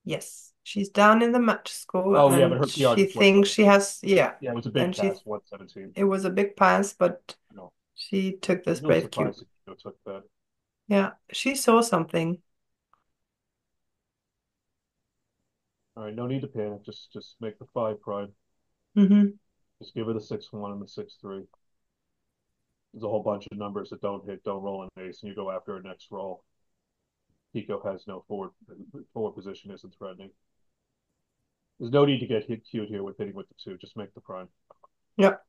C: Yes. She's down in the match score.
B: Oh, yeah, but
C: and
B: her PR
C: she
B: just
C: thinks she has,
B: Yeah, it was a big pass, 117.
C: It was a big pass, but
B: No.
C: she took this
B: Really
C: brave cube.
B: surprised Akiko took that.
C: Yeah, she saw something.
B: All right, no need to panic. Just make the 5 prime. Just give her the 6-1 and the 6-3. There's a whole bunch of numbers that don't hit, don't roll an ace, and you go after her next roll. Akiko has no forward position, isn't threatening. There's no need to get hit cute here with hitting with the 2. Just make the prime.
C: Yep.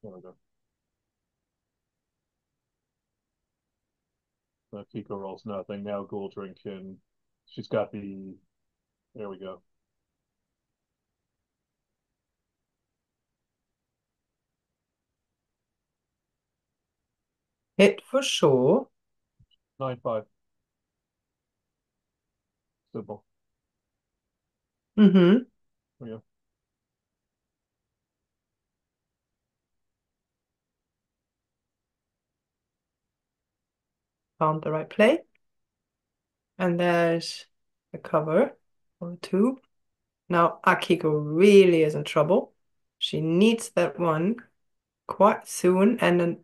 B: There we go. Akiko rolls nothing. Now Gülderen can. She's got the. There we go.
C: Hit for sure.
B: 9-5. Simple.
C: There
B: Yeah.
C: Found the right play. And there's the cover for the two. Now Akiko really is in trouble. She needs that one quite soon, and an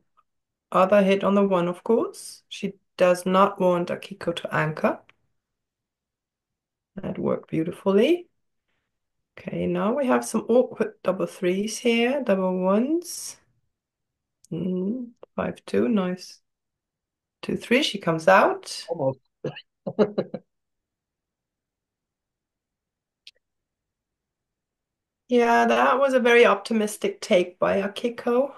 C: other hit on the one, of course. She does not want Akiko to anchor. That worked beautifully. Okay, now we have some awkward double threes here, double ones. 5-2, nice. 2-3, she comes out.
B: Almost.
C: Yeah, that was a very optimistic take by Akiko.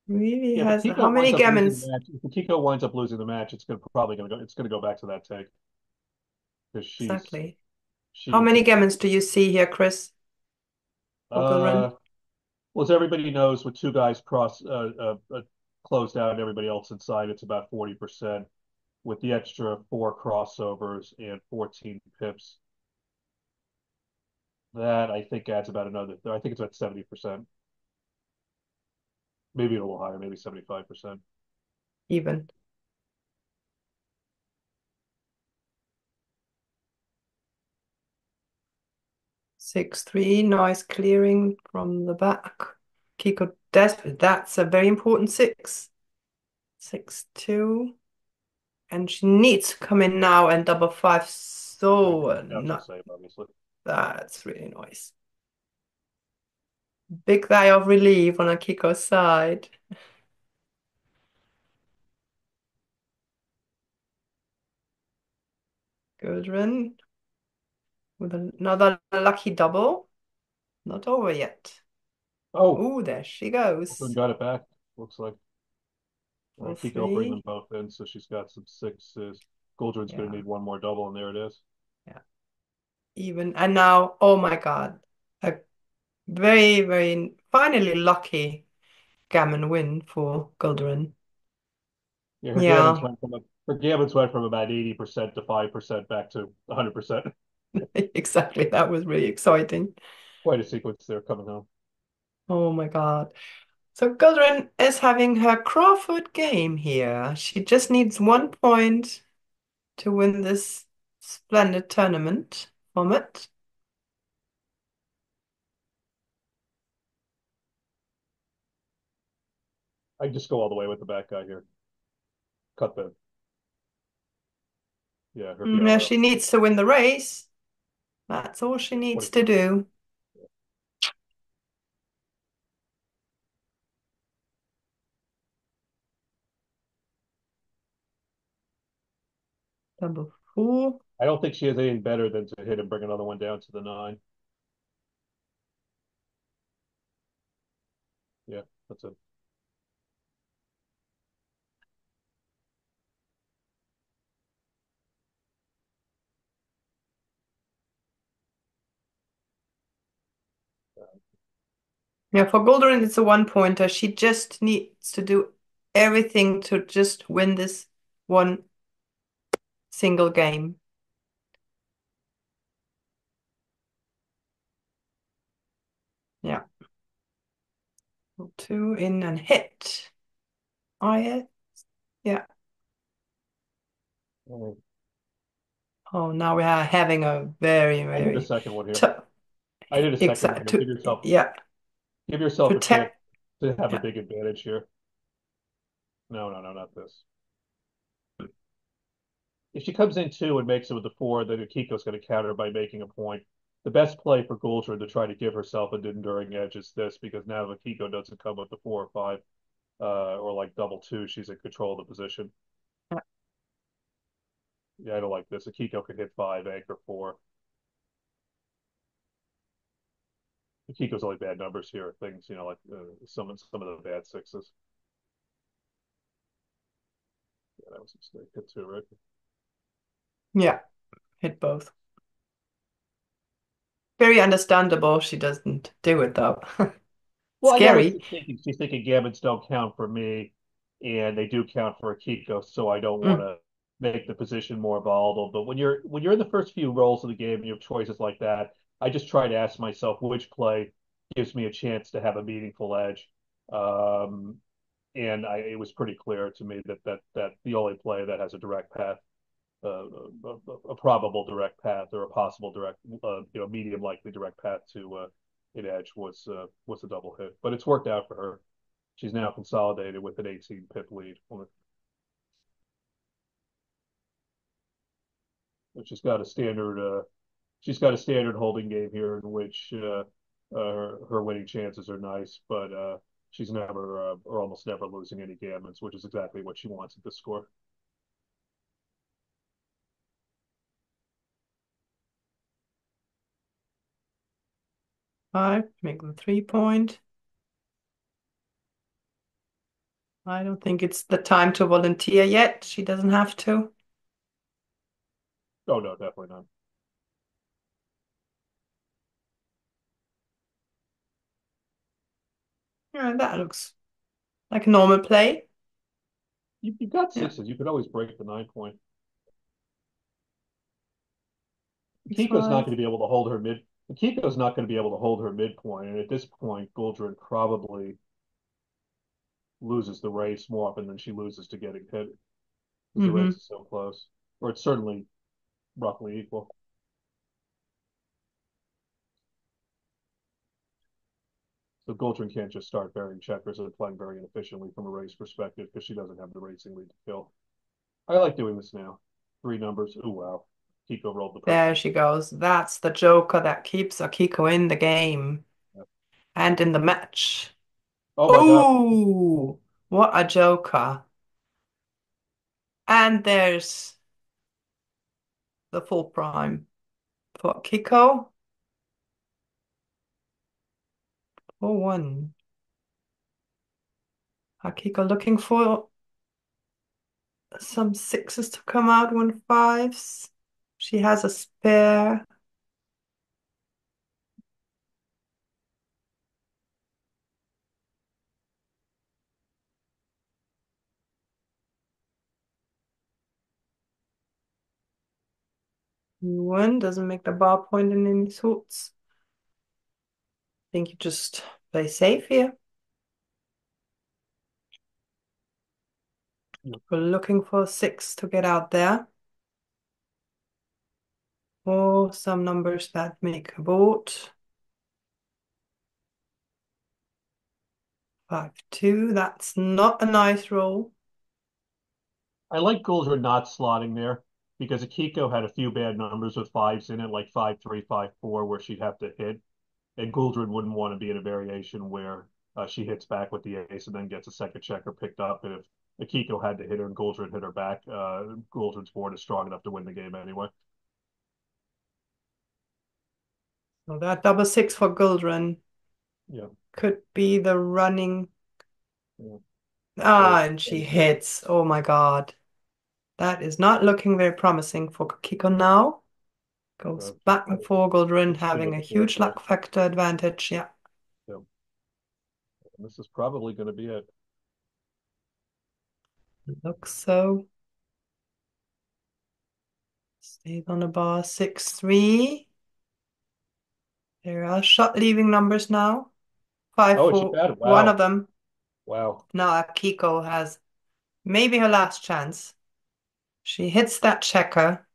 C: Really
B: Yeah,
C: has
B: if
C: how
B: Akiko
C: many
B: winds up losing the
C: gammons?
B: match, if Akiko winds up losing the match, it's probably gonna go. It's gonna go back to that take because
C: Exactly. How
B: she's
C: many gammons do you see here, Chris, for
B: uh
C: Gülderen?
B: well, as everybody knows, with two guys closed out and everybody else inside, it's about 40%. With the extra four crossovers and 14 pips, that I think adds about another. I think it's about 70%, maybe a little higher, maybe 75%.
C: Even. 6-3, nice clearing from the back. Kiko desperate. That's a very important 6. 6-2. And she needs to come in now and double 5. So not
B: Save, obviously.
C: that's really nice. Big sigh of relief on Akiko's side. Gülderen with another lucky double. Not over yet.
B: Oh,
C: Oh, there she goes.
B: got it back. Looks like. Kiko bring
C: 4-3.
B: them both in, so she's got some sixes. Goldrin's going
C: Yeah.
B: to need one more double, and there it is.
C: Yeah. Even. And now, oh my God. A very, very finally lucky gammon win for Gülderen.
B: Yeah,
C: Yeah,
B: her gammons went from about 80% to 5% back to 100%.
C: exactly. That was really exciting.
B: Quite a sequence there coming home.
C: Oh my God. So Gülderen is having her Crawford game here. She just needs 1 point to win this splendid tournament format.
B: I just go all the way with the back guy here. Cut the her
C: Yeah,
B: PR up.
C: she needs to win the race. That's all she needs to do. Double 4.
B: I don't think she has anything better than to hit and bring another one down to the 9. Yeah, that's it.
C: Yeah, for Gülderen, it's a 1-pointer. She just needs to do everything to just win this one single game. Yeah. 2 in and hit. Yeah. Oh, now we are having a very,
B: I did a
C: very
B: second one here.
C: tough.
B: I did a second one here.
C: Exactly. Yeah.
B: Give yourself a chance
C: Protect.
B: to have a
C: Yeah.
B: big advantage here. No, not this. If she comes in 2 and makes it with the 4, then Akiko's going to counter by making a point. The best play for Gülderen to try to give herself an enduring edge is this, because now if Akiko doesn't come with the 4 or 5, or like double 2, she's in control of the position.
C: Yeah.
B: Yeah, I don't like this. Akiko could hit 5, anchor 4. Akiko's only bad numbers here. Things, like some of the bad 6s. Yeah, that was a mistake. Hit 2, right?
C: Yeah. Hit both. Very understandable. She doesn't do it though.
B: Well, I know what
C: Scary.
B: she's thinking. She's thinking gammons don't count for me, and they do count for Akiko, so I don't want
C: Mm.
B: to make the position more volatile. But when you're in the first few rolls of the game and you have choices like that, I just try to ask myself which play gives me a chance to have a meaningful edge. it was pretty clear to me that the only play that has a direct path, a probable direct path or a possible direct, medium likely direct path to an edge was a double hit. But it's worked out for her. She's now consolidated with an 18 pip lead. She's got a standard. She's got a standard holding game here in which her winning chances are nice, but she's never or almost never losing any gammons, which is exactly what she wants at this score.
C: Five, make the 3-point. I don't think it's the time to volunteer yet. She doesn't have to.
B: Oh, no, definitely not.
C: Yeah, that looks like a normal play.
B: You got sixes. You could always break the 9-point. Akiko's not going to be able to hold her mid. Akiko's not going to be able to hold her midpoint, and at this point, Gülderen probably loses the race more often than she loses to getting hit because the race is so close, or it's certainly roughly equal. So Gülderen can't just start burying checkers and playing very inefficiently from a race perspective because she doesn't have the racing lead to kill. I like doing this now. 3 numbers. Oh, wow. Akiko rolled the
C: There she goes. That's the joker that keeps Akiko in the game and in the match.
B: Oh my God.
C: Oh, what a joker. And there's the full prime for Akiko. 4-1. Akiko looking for some sixes to come out, 1-5s. She has a spare. One doesn't make the bar point in any sorts. I think you just play safe here. We're looking for a 6 to get out there. Or some numbers that make a board. 5-2. That's not a nice roll.
B: I like Gülderen not slotting there because Akiko had a few bad numbers with 5s in it, like 5-3, 5-4, where she'd have to hit. And Gülderen wouldn't want to be in a variation where she hits back with the ace and then gets a second checker picked up. And if Akiko had to hit her and Gülderen hit her back, Gulden's board is strong enough to win the game anyway.
C: So that double 6 for Gülderen could be the running. And she hits. Oh my God. That is not looking very promising for Akiko now. Goes back and forth, Gülderen having a huge luck factor advantage. Yeah.
B: This is probably going to be it.
C: Looks so. Stays on the bar, 6-3. There are shot leaving numbers now. 5-4.
B: Wow.
C: One of them.
B: Wow.
C: Now Akiko has maybe her last chance. She hits that checker.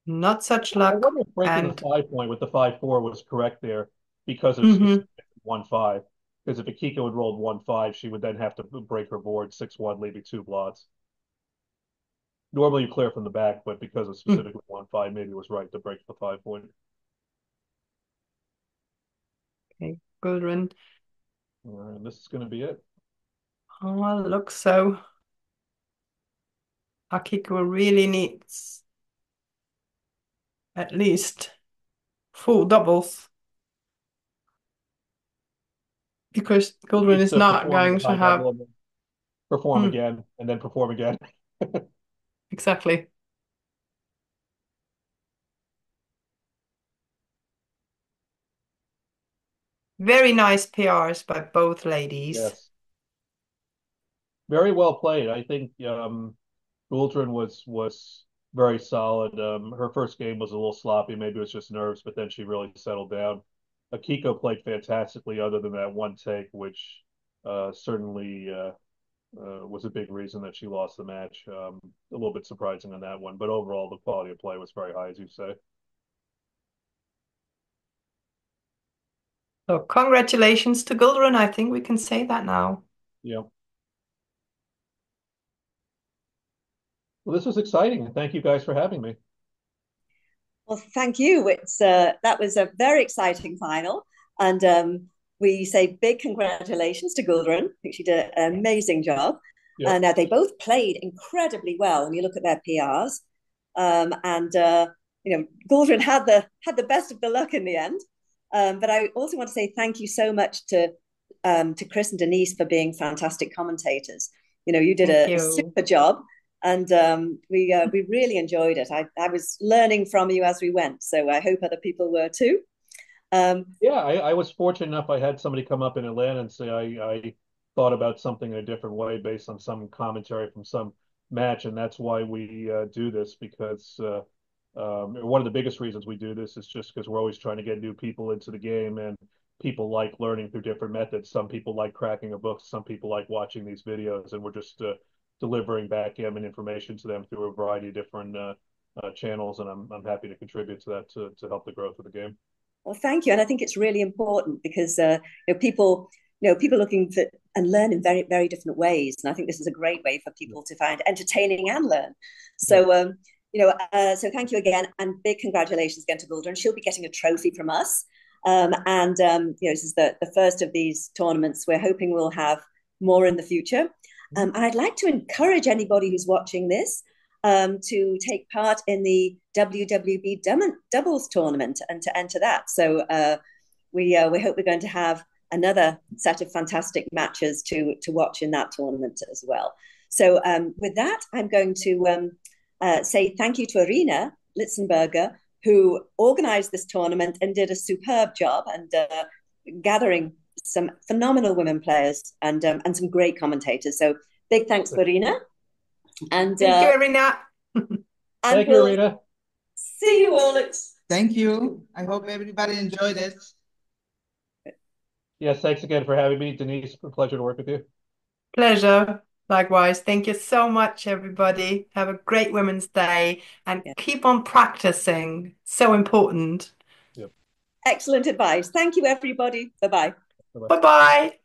C: Not such luck.
B: I wonder if breaking the 5-point with the 5-4 was correct there because of 1-5. Because if Akiko had rolled 1-5, she would then have to break her board 6-1, leaving 2 blots. Normally you clear from the back, but because of specifically 1-5, maybe it was right to break the 5-point.
C: Okay, Gülderen.
B: All right, this is going to be it.
C: Oh, looks so. Akiko really needs at least 4 doubles. Because Gülderen is not going to have...
B: Perform again, and then perform again.
C: Exactly. Very nice PRs by both ladies.
B: Yes. Very well played. I think Gülderen was very solid. Her first game was a little sloppy. Maybe it was just nerves, but then she really settled down. Akiko played fantastically, other than that one take, which certainly was a big reason that she lost the match. A little bit surprising on that one, but overall the quality of play was very high, as you say.
C: So congratulations to Gülderen. I think we can say that now.
B: Yeah. Well, this was exciting, and thank you guys for having me.
A: Well, thank you. That was a very exciting final, and we say big congratulations to Gülderen. I think she did an amazing job,
B: Yep.
A: and they both played incredibly well. When you look at their PRs, and Gülderen had the best of the luck in the end. But I also want to say thank you so much to Chris and Denise for being fantastic commentators. You did a super job, and we really enjoyed it. I was learning from you as we went, so I hope other people were too.
B: Yeah, I was fortunate enough. I had somebody come up in Atlanta and say I thought about something in a different way based on some commentary from some match, and that's why we do this, because one of the biggest reasons we do this is just because we're always trying to get new people into the game, and people like learning through different methods. Some people like cracking a book, some people like watching these videos, and we're just delivering backgammon information to them through a variety of different channels, and I'm happy to contribute to that to help the growth of the game.
A: Well, thank you, and I think it's really important because people looking for and learn in very, very different ways, and I think this is a great way for people to find entertaining and learn. So. So thank you again, and big congratulations again to Gülderen. She'll be getting a trophy from us, this is the first of these tournaments. We're hoping we'll have more in the future. And I'd like to encourage anybody who's watching this to take part in the WWB doubles tournament and to enter that. So we hope we're going to have another set of fantastic matches to watch in that tournament as well. So with that, I'm going to say thank you to Irina Litzenberger, who organized this tournament and did a superb job, and gathering some phenomenal women players and some great commentators. So big thanks to Irina. And
C: thank you, Irina.
B: Thank you, Irina.
A: See you all.
E: Thank you. I hope everybody enjoyed it.
B: Yes, thanks again for having me, Denise. A pleasure to work with you.
C: Pleasure. Likewise. Thank you so much, everybody. Have a great Women's Day, and keep on practicing. So important.
B: Yep.
A: Excellent advice. Thank you, everybody. Bye-bye.
C: Bye-bye.